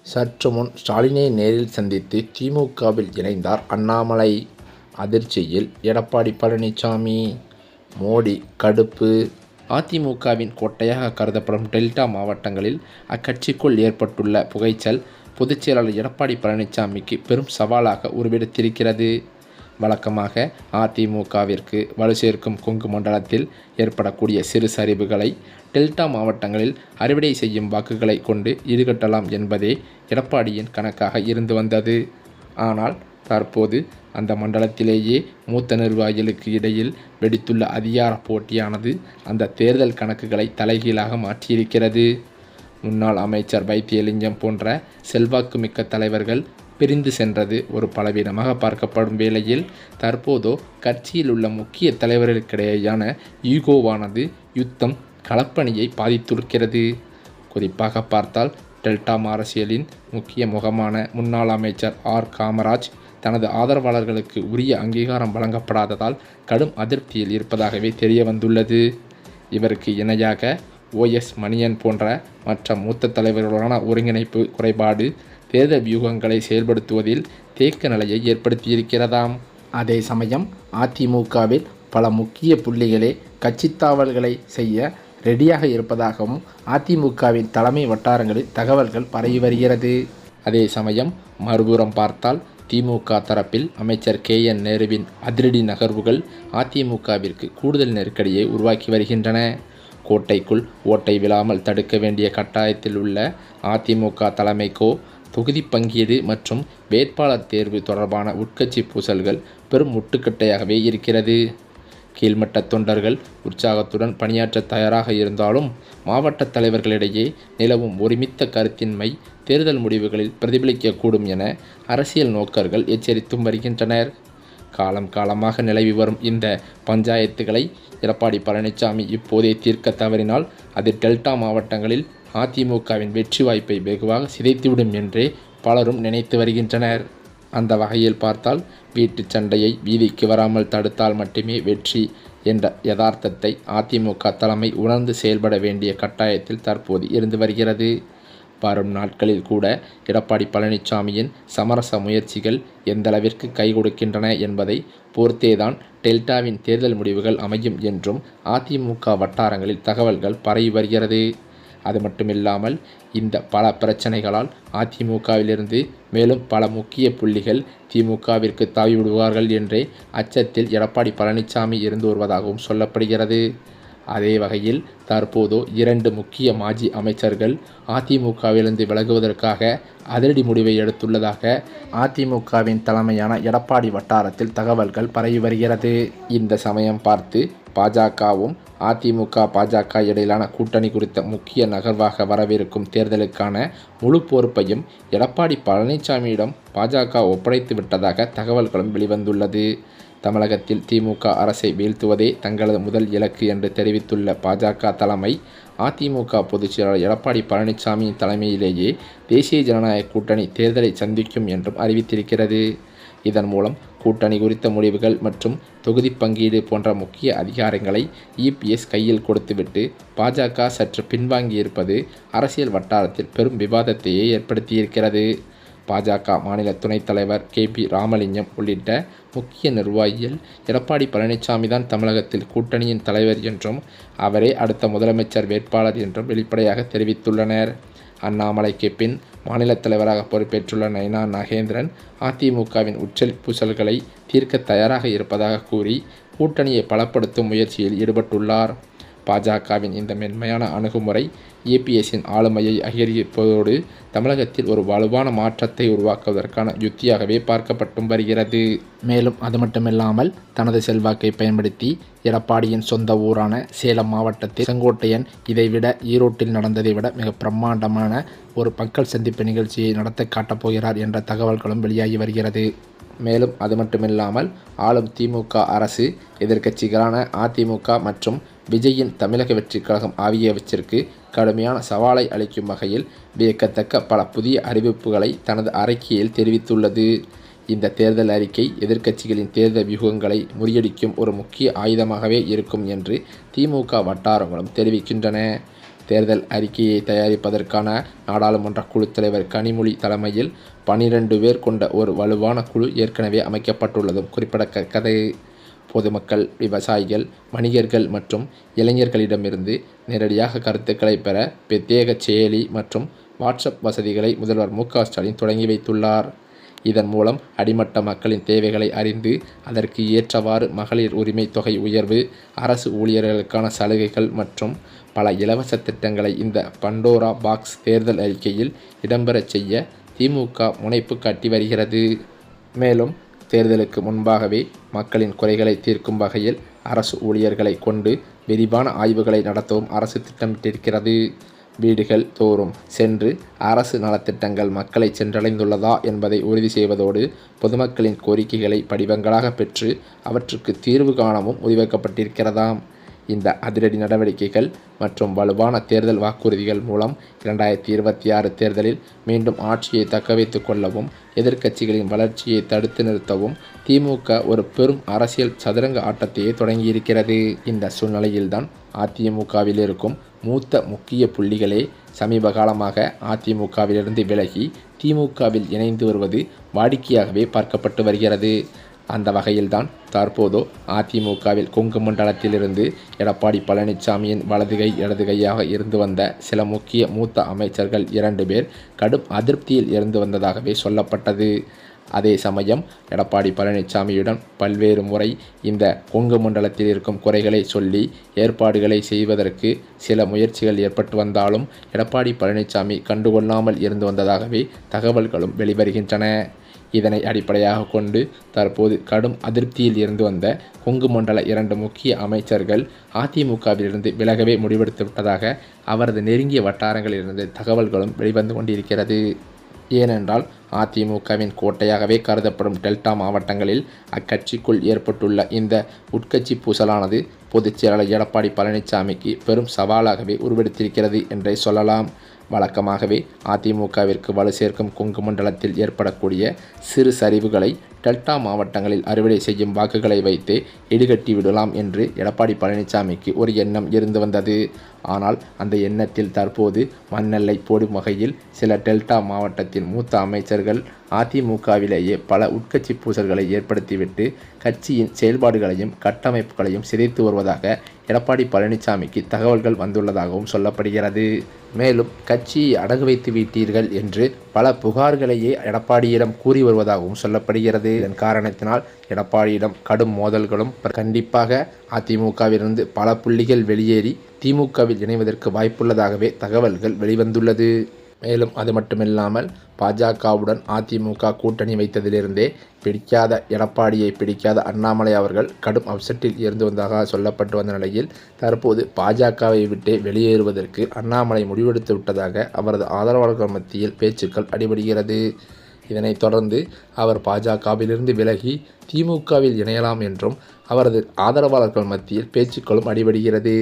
சற்று முன் ஸ்டாலினை நேரில் சந்தித்து திமுகவில் இணைந்தார் அண்ணாமலை. அதிர்ச்சியில் எடப்பாடி பழனிசாமி. மோடி கடுப்பு. அதிமுகவின் கோட்டையாக கருதப்படும் டெல்டா மாவட்டங்களில் அக்கட்சிக்குள் ஏற்பட்டுள்ள புகைச்சல் பொதுச்செயலாளர் எடப்பாடி பழனிசாமிக்கு பெரும் சவாலாக உருவெடுத்திருக்கிறது. வழக்கமாக அதிமுகவிற்கு வலு சேர்க்கும் கொங்கு மண்டலத்தில் ஏற்படக்கூடிய சிறு சரிவுகளை டெல்டா மாவட்டங்களில் அறுவடை செய்யும் வாக்குகளை கொண்டு ஈடுகட்டலாம் என்பதே எடப்பாடியின் கணக்காக இருந்து வந்தது. ஆனால் தற்போது அந்த மண்டலத்திலேயே மூத்த நிர்வாகிகளுக்கு இடையில் வெடித்துள்ள அதிகார போட்டியானது அந்த தேர்தல் கணக்குகளை தலைகீழாக மாற்றியிருக்கிறது. முன்னாள் அமைச்சர் வைத்தியலிங்கம் போன்ற செல்வாக்குமிக்க தலைவர்கள் பிரிந்து சென்றது ஒரு பலவீனமாக பார்க்கப்படும் வேளையில் தற்போதோ கட்சியில் உள்ள முக்கிய தலைவர்களுக்கிடையேயான ஈகோவானது யுத்தம் களப்பணியை பாதித்திருக்கிறது. குறிப்பாக பார்த்தால் டெல்டா அரசியலின் முக்கிய முகமான முன்னாள் அமைச்சர் ஆர் காமராஜ் தனது ஆதரவாளர்களுக்கு உரிய அங்கீகாரம் வழங்கப்படாததால் கடும் அதிருப்தியில் இருப்பதாகவே தெரிய வந்துள்ளது. இவருக்கு இணையாக OS மணியன் போன்ற மற்ற மூத்த தலைவர்களுடனான ஒருங்கிணைப்பு குறைபாடு தேர்தல் வியூகங்களை செயல்படுத்துவதில் தேக்க நிலையை ஏற்படுத்தியிருக்கிறதாம். அதே சமயம் அதிமுகவில் பல முக்கிய புள்ளிகளே கட்சித்தாவல்களை செய்ய ரெடியாக இருப்பதாகவும் அதிமுகவின் தலைமை வட்டாரங்களில் தகவல்கள் பரவி வருகிறது. அதே சமயம் மறுபுறம் பார்த்தால் திமுக தரப்பில் அமைச்சர் KN நேருவின் அதிரடி நகர்வுகள் அதிமுகவிற்கு கூடுதல் நெருக்கடியை உருவாக்கி வருகின்றன. கோட்டைக்குள் ஓட்டை விழாமல் தடுக்க வேண்டிய கட்டாயத்தில் உள்ள அதிமுக தலைமைக்கோ தொகுதி பங்கீடு மற்றும் வேட்பாளர் தேர்வு தொடர்பான உட்கட்சி பூசல்கள் பெரும் முட்டுக்கட்டையாகவே இருக்கிறது. கீழ்மட்ட தொண்டர்கள் உற்சாகத்துடன் பணியாற்ற தயாராக இருந்தாலும் மாவட்ட தலைவர்களிடையே நிலவும் ஒருமித்த கருத்தின்மை தேர்தல் முடிவுகளில் பிரதிபலிக்கக்கூடும் என அரசியல் நோக்கர்கள் எச்சரித்தும் வருகின்றனர். காலமாக நிலவி வரும் இந்த பஞ்சாயத்துகளை எடப்பாடி பழனிசாமி இப்போதே தீர்க்க தவறினால் அது டெல்டா மாவட்டங்களில் அதிமுகவின் வெற்றி வாய்ப்பை வெகுவாக சிதைத்துவிடும் என்றே பலரும் நினைத்து வருகின்றனர். அந்த வகையில் பார்த்தால் வீட்டு சண்டையை வீதிக்கு வராமல் தடுத்தால் மட்டுமே வெற்றி என்ற யதார்த்தத்தை அதிமுக தலைமை உணர்ந்து செயல்பட வேண்டிய கட்டாயத்தில் தற்போது இருந்து வருகிறது. வரும் நாட்களில் கூட எடப்பாடி பழனிசாமியின் சமரச முயற்சிகள் எந்தளவிற்கு கை கொடுக்கின்றன என்பதை பொறுத்தேதான் டெல்டாவின் தேர்தல் முடிவுகள் அமையும் என்றும் அதிமுக வட்டாரங்களில் தகவல்கள் பரவி வருகிறது. அது மட்டுமில்லாமல் இந்த பல பிரச்சனைகளால் அதிமுகவிலிருந்து மேலும் பல முக்கிய புள்ளிகள் திமுகவிற்கு தாவிவிடுவார்கள் என்றே அச்சத்தில் எடப்பாடி பழனிசாமி இருந்து வருவதாகவும் சொல்லப்படுகிறது. அதே வகையில் தற்போது 2 முக்கிய மாஜி அமைச்சர்கள் அதிமுகவிலிருந்து விலகுவதற்காக அதிரடி முடிவை எடுத்துள்ளதாக அதிமுகவின் தலைமையான எடப்பாடி வட்டாரத்தில் தகவல்கள் பரவி வருகிறது. இந்த சமயம் பார்த்து பாஜகவும் பாஜக இடையிலான கூட்டணி குறித்த முக்கிய நகர்வாக வரவிருக்கும் தேர்தலுக்கான முழு பொறுப்பையும் எடப்பாடி பழனிசாமியிடம் பாஜக ஒப்படைத்து விட்டதாக தகவல்களும் வெளிவந்துள்ளது. தமிழகத்தில் திமுக அரசை வீழ்த்துவதே தங்களது முதல் இலக்கு என்று தெரிவித்துள்ள பாஜக தலைமை அதிமுக பொதுச்செயலாளர் எடப்பாடி பழனிசாமியின் தலைமையிலேயே தேசிய ஜனநாயக கூட்டணி தேர்தலை சந்திக்கும் என்றும் அறிவித்திருக்கிறது. இதன் மூலம் கூட்டணி குறித்த முடிவுகள் மற்றும் தொகுதி பங்கீடு போன்ற முக்கிய அதிகாரங்களை EPS கையில் கொடுத்துவிட்டு பாஜக சற்று பின்வாங்கியிருப்பது அரசியல் வட்டாரத்தில் பெரும் விவாதத்தையே ஏற்படுத்தியிருக்கிறது. பாஜக மாநில துணைத் தலைவர் KP ராமலிங்கம் உள்ளிட்ட முக்கிய நிர்வாகிகள் எடப்பாடி பழனிசாமி தான் தமிழகத்தில் கூட்டணியின் தலைவர் என்றும் அவரே அடுத்த முதலமைச்சர் வேட்பாளர் என்றும் வெளிப்படையாக தெரிவித்துள்ளனர். அண்ணாமலைக்கு பின் மாநில தலைவராக பொறுப்பேற்றுள்ள நைனா நாகேந்திரன் அதிமுகவின் உச்சல் பூசல்களை தீர்க்க தயாராக இருப்பதாக கூறி கூட்டணியை பலப்படுத்தும் முயற்சியில் ஈடுபட்டுள்ளார். பாஜகவின் இந்த மென்மையான அணுகுமுறை EPSன் ஆளுமையை அதிகரிப்பதோடு தமிழகத்தில் ஒரு வலுவான மாற்றத்தை உருவாக்குவதற்கான யுத்தியாகவே பார்க்கப்பட்டும் வருகிறது. மேலும் அது மட்டுமில்லாமல் தனது செல்வாக்கை பயன்படுத்தி எடப்பாடியின் சொந்த ஊரான சேலம் மாவட்டத்தில் செங்கோட்டையன் இதைவிட ஈரோட்டில் நடந்ததை விட மிக பிரம்மாண்டமான ஒரு மக்கள் சந்திப்பு நிகழ்ச்சியை நடத்த காட்டப்போகிறார் என்ற தகவல்களும் வெளியாகி வருகிறது. மேலும் அது மட்டுமில்லாமல் ஆளும் திமுக அரசு எதிர்க்கட்சிகளான அதிமுக மற்றும் விஜயின் தமிழக வெற்றிக் கழகம் ஆகியவற்றிற்கு கடுமையான சவாலை அளிக்கும் வகையில் வியக்கத்தக்க பல புதிய அறிவிப்புகளை தனது அறிக்கையில் தெரிவித்துள்ளது. இந்த தேர்தல் அறிக்கை எதிர்க்கட்சிகளின் தேர்தல் வியூகங்களை முறியடிக்கும் ஒரு முக்கிய ஆயுதமாகவே இருக்கும் என்று திமுக வட்டாரங்களும் தெரிவிக்கின்றன. தேர்தல் அறிக்கையை தயாரிப்பதற்கான நாடாளுமன்ற குழு தலைவர் கனிமொழி தலைமையில் 12 பேர் கொண்ட ஒரு வலுவான குழு ஏற்கனவே அமைக்கப்பட்டுள்ளதும் குறிப்பிடத்தக்கது. பொதுமக்கள், விவசாயிகள், வணிகர்கள் மற்றும் இளைஞர்களிடமிருந்து நேரடியாக கருத்துக்களை பெற பிரத்யேக செயலி மற்றும் வாட்ஸ்அப் வசதிகளை முதல்வர் மு.க.ஸ்டாலின் தொடங்கி வைத்துள்ளார். இதன் மூலம் அடிமட்ட மக்களின் தேவைகளை அறிந்து அதற்கு ஏற்றவாறு மகளிர் உரிமை தொகை உயர்வு, அரசு ஊழியர்களுக்கான சலுகைகள் மற்றும் பல இலவச திட்டங்களை இந்த பண்டோரா பாக்ஸ் தேர்தல் அறிக்கையில் இடம்பெறச் செய்ய திமுக முனைப்பு காட்டி வருகிறது. மேலும் தேர்தலுக்கு முன்பாகவே மக்களின் குறைகளை தீர்க்கும் வகையில் அரசு ஊழியர்களை கொண்டு விரிவான ஆய்வுகளை நடத்தவும் அரசு திட்டமிட்டிருக்கிறது. வீடுகள் தோறும் சென்று அரசு நலத்திட்டங்கள் மக்களை சென்றடைந்துள்ளதா என்பதை உறுதி செய்வதோடு பொதுமக்களின் கோரிக்கைகளை படிவங்களாக பெற்று அவற்றுக்கு தீர்வு காணவும் முடிவெடுக்கப்பட்டிருக்கிறதாம். இந்த அதிரடி நடவடிக்கைகள் மற்றும் வலுவான தேர்தல் வாக்குறுதிகள் மூலம் 2026 தேர்தலில் மீண்டும் ஆட்சியை தக்கவைத்துக் கொள்ளவும் எதிர்க்கட்சிகளின் வளர்ச்சியை தடுத்து நிறுத்தவும் திமுக ஒரு பெரும் அரசியல் சதுரங்க ஆட்டத்தையே தொடங்கியிருக்கிறது. இந்த சூழ்நிலையில்தான் அதிமுகவில் இருக்கும் மூத்த முக்கிய புள்ளிகளே சமீப காலமாக அதிமுகவிலிருந்து விலகி திமுகவில் இணைந்து வருவது வாடிக்கையாகவே பார்க்கப்பட்டு வருகிறது. அந்த வகையில்தான் தற்போது அதிமுகவில் கொங்கு மண்டலத்திலிருந்து எடப்பாடி பழனிசாமியின் வலது கை இடது கையாக இருந்து வந்த சில முக்கிய மூத்த அமைச்சர்கள் 2 பேர் கடும் அதிருப்தியில் இருந்து வந்ததாகவே சொல்லப்பட்டது. அதே சமயம் எடப்பாடி பழனிசாமியுடன் பல்வேறு முறை இந்த கொங்கு மண்டலத்தில் இருக்கும் குறைகளை சொல்லி ஏற்பாடுகளை செய்வதற்கு சில முயற்சிகள் ஏற்பட்டு வந்தாலும் எடப்பாடி பழனிசாமி கண்டுகொள்ளாமல் இருந்து வந்ததாகவே தகவல்களும் வெளிவருகின்றன. இதனை அடிப்படையாக கொண்டு தற்போது கடும் அதிருப்தியில் இருந்து வந்த கொங்கு மண்டல 2 முக்கிய அமைச்சர்கள் அதிமுகவிலிருந்து விலகவே முடிவெடுத்து விட்டதாக அவரது நெருங்கிய வட்டாரங்களிலிருந்து தகவல்களும் வெளிவந்து கொண்டிருக்கிறது. ஏனென்றால் அதிமுகவின் கோட்டையாகவே கருதப்படும் டெல்டா மாவட்டங்களில் அக்கட்சிக்குள் ஏற்பட்டுள்ள இந்த உட்கட்சி பூசலானது பொதுச் செயலாளர் எடப்பாடி பழனிசாமிக்கு பெரும் சவாலாகவே உருவெடுத்திருக்கிறது என்றே சொல்லலாம். வழக்கமாகவே அதிமுகவிற்கு வலு சேர்க்கும் கொங்கு மண்டலத்தில் ஏற்படக்கூடிய சிறு சரிவுகளை டெல்டா மாவட்டங்களில் அறுவடை செய்யும் வாக்குகளை வைத்து ஈடுகட்டி விடலாம் என்று எடப்பாடி பழனிசாமிக்கு ஒரு எண்ணம் இருந்து வந்தது. ஆனால் அந்த எண்ணத்தில் தற்போது மண்ணெல்லை போடும் வகையில் சில டெல்டா மாவட்டத்தின் மூத்த அமைச்சர்கள் அதிமுகவிலேயே பல உட்கட்சி பூசல்களை ஏற்படுத்திவிட்டு கட்சியின் செயல்பாடுகளையும் கட்டமைப்புகளையும் சிதைத்து வருவதாக எடப்பாடி பழனிசாமிக்கு தகவல்கள் வந்துள்ளதாகவும் சொல்லப்படுகிறது. மேலும் கட்சியை அடகு வைத்து விட்டீர்கள் என்று பல புகார்களையே எடப்பாடியிடம் கூறி வருவதாகவும் சொல்லப்படுகிறது. இதன் காரணத்தினால் எடப்பாடியிடம் கடும் மோதல்களும் கண்டிப்பாக அதிமுகவிலிருந்து பல புள்ளிகள் வெளியேறி திமுகவில் இணைவதற்கு வாய்ப்புள்ளதாகவே தகவல்கள் வெளிவந்துள்ளது. மேலும் அது மட்டுமில்லாமல் பாஜகவுடன் அதிமுக கூட்டணி வைத்ததிலிருந்தே பிடிக்காத எடப்பாடியை பிடிக்காத அண்ணாமலை அவர்கள் கடும் அப்செட்டில் இருந்து வந்ததாக சொல்லப்பட்டு வந்த நிலையில் தற்போது பாஜகவை விட்டே வெளியேறுவதற்கு அண்ணாமலை முடிவெடுத்து விட்டதாக அவரது ஆதரவாளர்கள் மத்தியில் பேச்சுக்கள் அடிபடுகிறது. இதனைத் தொடர்ந்து அவர் பாஜகவிலிருந்து விலகி திமுகவில் இணையலாம் என்றும் அவரது ஆதரவாளர்கள் மத்தியில் பேச்சுக்களும் அடிபடுகிறது.